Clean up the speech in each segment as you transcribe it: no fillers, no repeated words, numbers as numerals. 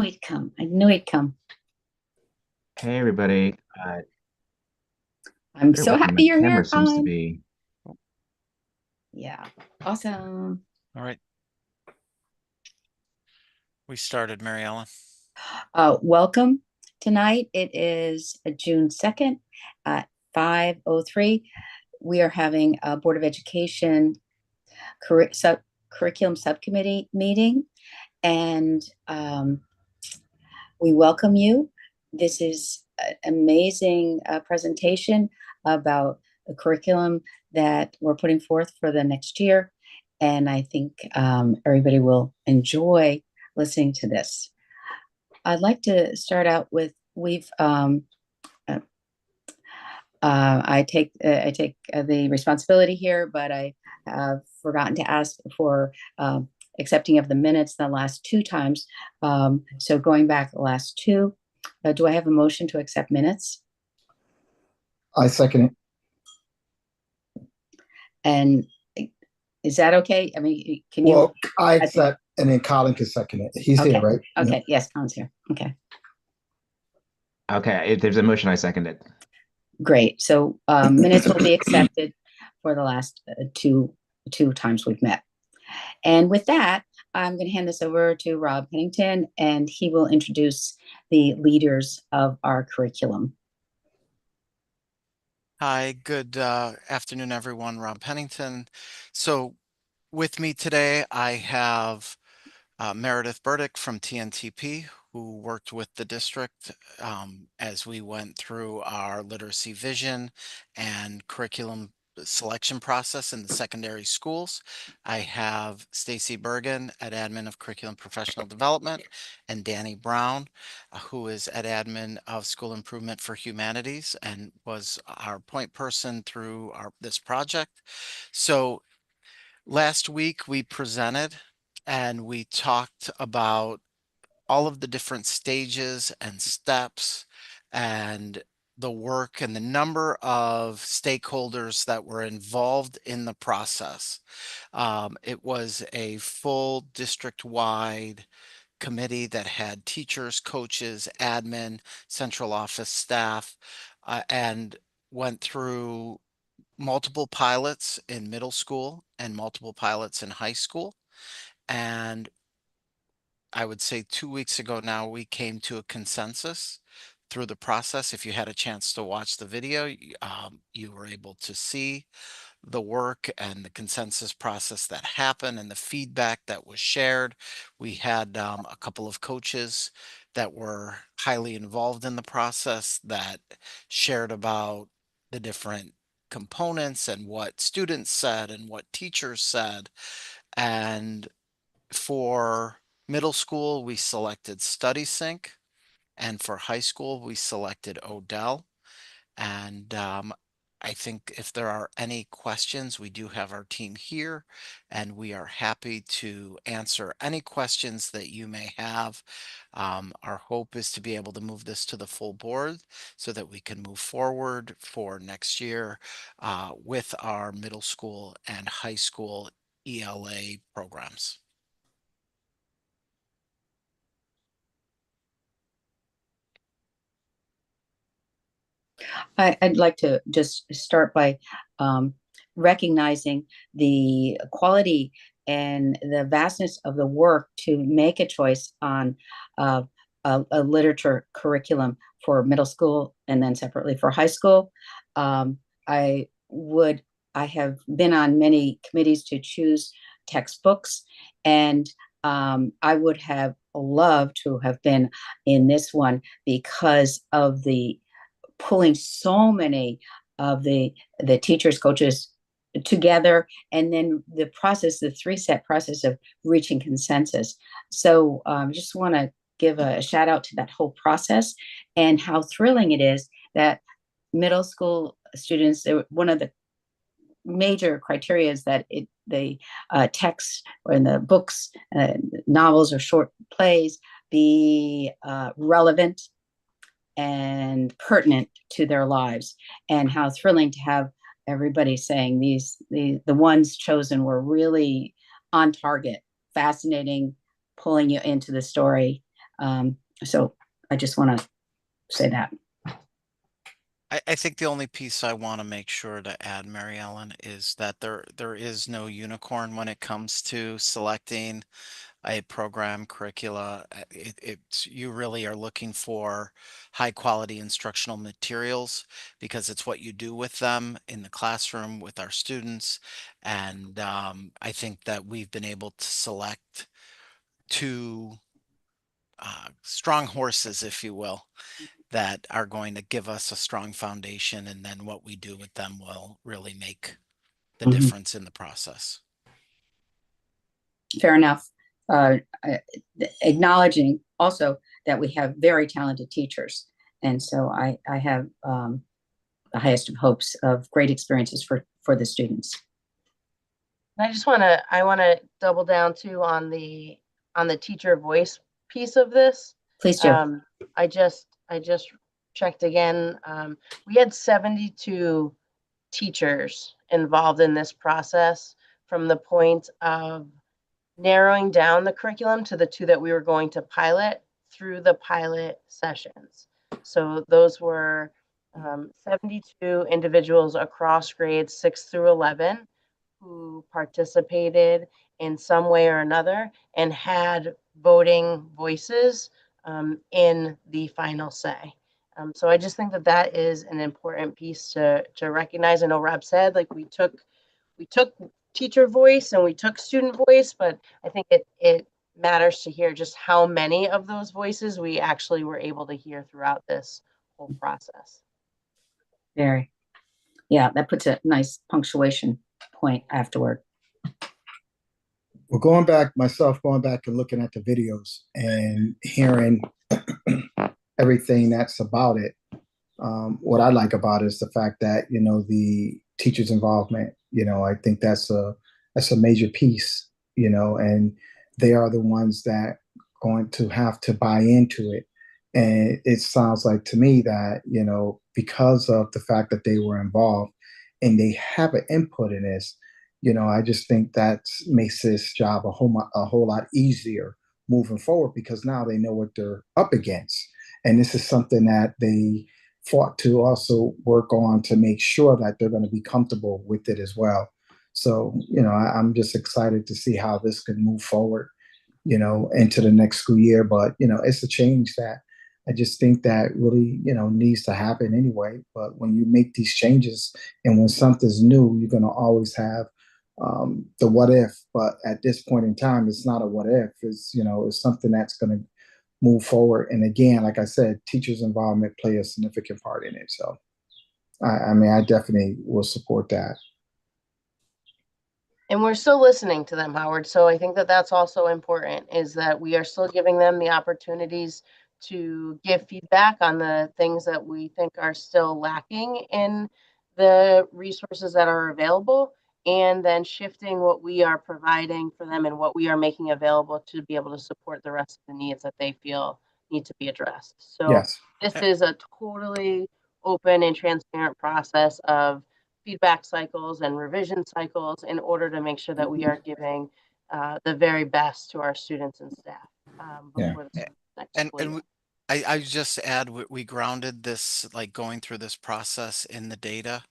He'd come. I knew he'd come. Hey everybody. I'm Bear so with me. happy My you're camera here, seems to Colin. be. Yeah. Awesome. All right, we started, Mary Ellen. Welcome tonight. It is June 2nd at 5:03. We are having a Board of Education curriculum subcommittee meeting, and we welcome you. This is an amazing presentation about the curriculum that we're putting forth for the next year. And I think everybody will enjoy listening to this. I'd like to start out with uh, I take the responsibility here, but I have forgotten to ask for accepting of the minutes the last two times. So going back the last two, do I have a motion to accept minutes? I second it. And is that okay? I mean, can you? Well, I accept, and then Colin can second it. He's Okay. here, right? Okay. Yeah. Yes, Colin's here. Okay. Okay, if there's a motion, I second it. Great. So minutes will be accepted for the last two times we've met. And with that, I'm going to hand this over to Rob Pennington, and he will introduce the leaders of our curriculum. Hi, good afternoon, everyone. Rob Pennington. So with me today, I have Meredith Burdick from TNTP, who worked with the district as we went through our literacy vision and curriculum selection process in the secondary schools. I have Stacy Bergen at Admin of Curriculum Professional Development and Danny Brown, who is at Admin of School Improvement for Humanities and was our point person through this project. So last week we presented and we talked about all of the different stages and steps and the work and the number of stakeholders that were involved in the process. It was a full district-wide committee that had teachers, coaches, admin, central office staff, and went through multiple pilots in middle school and multiple pilots in high school. And I would say 2 weeks ago now, we came to a consensus through the process. If you had a chance to watch the video, you were able to see the work and the consensus process that happened and the feedback that was shared. We had a couple of coaches that were highly involved in the process that shared about the different components and what students said and what teachers said. And for middle school, we selected StudySync, and for high school, we selected Odell. And I think if there are any questions, we do have our team here, and we are happy to answer any questions that you may have. Our hope is to be able to move this to the full board so that we can move forward for next year with our middle school and high school ELA programs. I'd like to just start by recognizing the quality and the vastness of the work to make a choice on a literature curriculum for middle school and then separately for high school. Um, I would, I have been on many committees to choose textbooks, and I would have loved to have been in this one because of the pulling so many of the teachers, coaches together, and then the process, the three-step process of reaching consensus. So just want to give a shout out to that whole process and how thrilling it is that middle school students, one of the major criteria is that the text or in the books, novels or short plays be relevant and pertinent to their lives, and how thrilling to have everybody saying the ones chosen were really on target, fascinating, pulling you into the story. So I just want to say that. I think the only piece I want to make sure to add, Mary Ellen, is that there is no unicorn when it comes to selecting a program curricula. It's you really are looking for high quality instructional materials because it's what you do with them in the classroom with our students. And I think that we've been able to select two strong horses, if you will, that are going to give us a strong foundation, and then what we do with them will really make the Mhm. difference in the process. Fair enough. Acknowledging also that we have very talented teachers. And so I have the highest of hopes of great experiences for the students. I want to double down too on the teacher voice piece of this. Please do. I just checked again. We had 72 teachers involved in this process from the point of narrowing down the curriculum to the two that we were going to pilot through the pilot sessions. So those were 72 individuals across grades 6 through 11 who participated in some way or another and had voting voices in the final say. So I just think that that is an important piece to recognize. I know Rob said, like, we took teacher voice and we took student voice, but I think it matters to hear just how many of those voices we actually were able to hear throughout this whole process. Very. Yeah, that puts a nice punctuation point afterward. Well, going back and looking at the videos and hearing everything that's about it. What I like about it is the fact that, the teachers' involvement, I think that's a major piece, and they are the ones that going to have to buy into it. And it sounds like to me that, because of the fact that they were involved and they have an input in this, I just think that makes this job a whole lot easier moving forward, because now they know what they're up against. And this is something that they fought to also work on to make sure that they're going to be comfortable with it as well. So, I'm just excited to see how this can move forward, into the next school year. But, it's a change that I just think that really, needs to happen anyway. But when you make these changes and when something's new, you're going to always have the what if. But at this point in time, it's not a what if. It's something that's going to move forward. And again, like I said, teachers' involvement play a significant part in it. So, I definitely will support that. And we're still listening to them, Howard. So I think that that's also important, is that we are still giving them the opportunities to give feedback on the things that we think are still lacking in the resources that are available, and then shifting what we are providing for them and what we are making available to be able to support the rest of the needs that they feel need to be addressed. So Yes. this is a totally open and transparent process of feedback cycles and revision cycles in order to make sure that we are giving the very best to our students and staff before the next school year. I just add, we grounded this, like, going through this process in the data.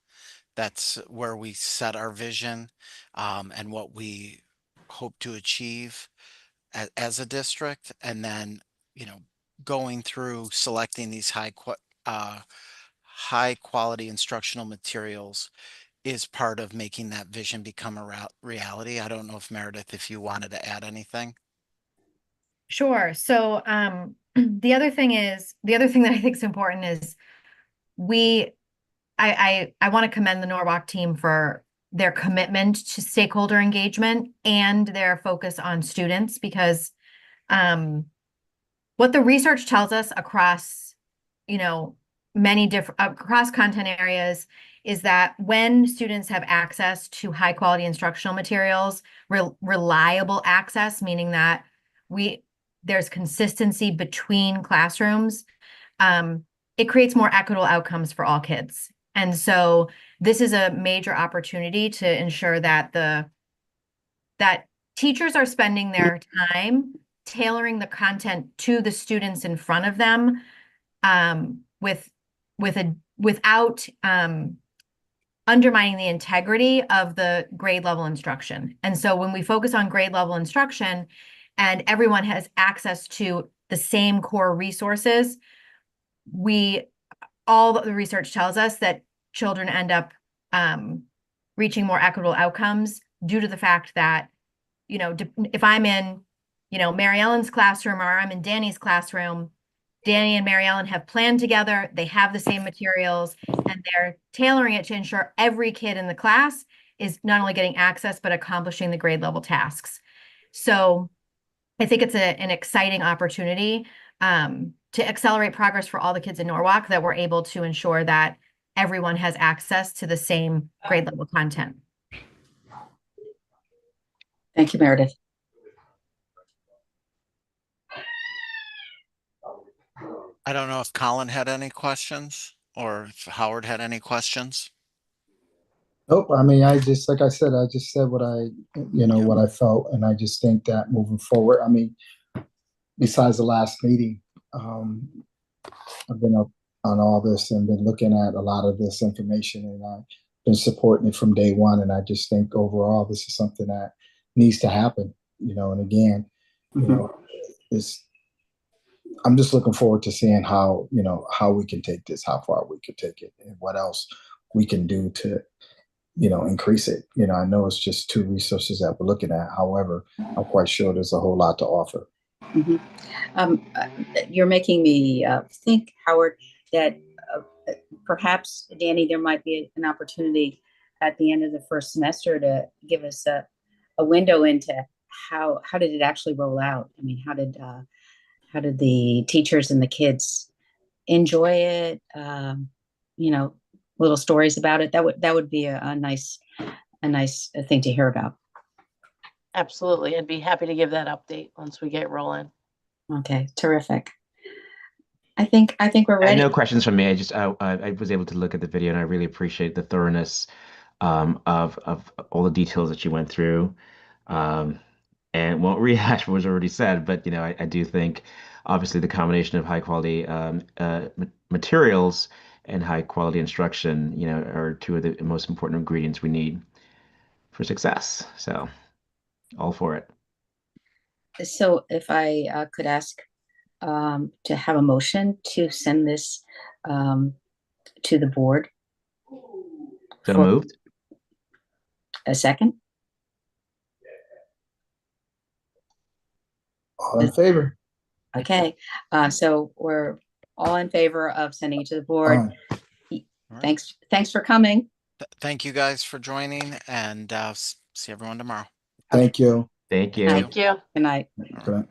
That's where we set our vision and what we hope to achieve as a district. And then, going through selecting these high quality instructional materials is part of making that vision become a reality. I don't know if Meredith, if you wanted to add anything. Sure. So the other thing that I think is important is I want to commend the Norwalk team for their commitment to stakeholder engagement and their focus on students, because what the research tells us across, many different across content areas is that when students have access to high quality instructional materials, reliable access, meaning that there's consistency between classrooms, it creates more equitable outcomes for all kids. And so this is a major opportunity to ensure that that teachers are spending their time tailoring the content to the students in front of them, without undermining the integrity of the grade level instruction. And so when we focus on grade level instruction and everyone has access to the same core resources, all the research tells us that children end up reaching more equitable outcomes due to the fact that, if I'm in, Mary Ellen's classroom or I'm in Danny's classroom, Danny and Mary Ellen have planned together, they have the same materials, and they're tailoring it to ensure every kid in the class is not only getting access, but accomplishing the grade level tasks. So I think it's an exciting opportunity to accelerate progress for all the kids in Norwalk, that we're able to ensure that everyone has access to the same grade level content. Thank you, Meredith. I don't know if Colin had any questions or if Howard had any questions. Nope. I mean, like I said, I just said what I felt. And I just think that moving forward, I mean, besides the last meeting, I've been up on all this and been looking at a lot of this information, and I've been supporting it from day one. And I just think overall, this is something that needs to happen, and again, I'm just looking forward to seeing how we can take this, how far we could take it, and what else we can do to, increase it. I know it's just 2 resources that we're looking at. However, I'm quite sure there's a whole lot to offer. You're making me think, Howard, that perhaps, Danny, there might be an opportunity at the end of the first semester to give us a window into how did it actually roll out? I mean, how did the teachers and the kids enjoy it? Little stories about it. That would be a nice thing to hear about. Absolutely. I'd be happy to give that update once we get rolling. Okay, terrific. I think we're ready. No questions from me. I was able to look at the video, and I really appreciate the thoroughness of all the details that you went through. And won't rehash what was already said, but I do think obviously the combination of high quality materials and high quality instruction, are 2 of the most important ingredients we need for success. So all for it. So if I could ask to have a motion to send this to the board. So moved. A second? All in favor? Okay, so we're all in favor of sending it to the board. Thanks for coming. Thank you guys for joining, and see everyone tomorrow. Thank you. Thank you. Thank you. Good night. Good night.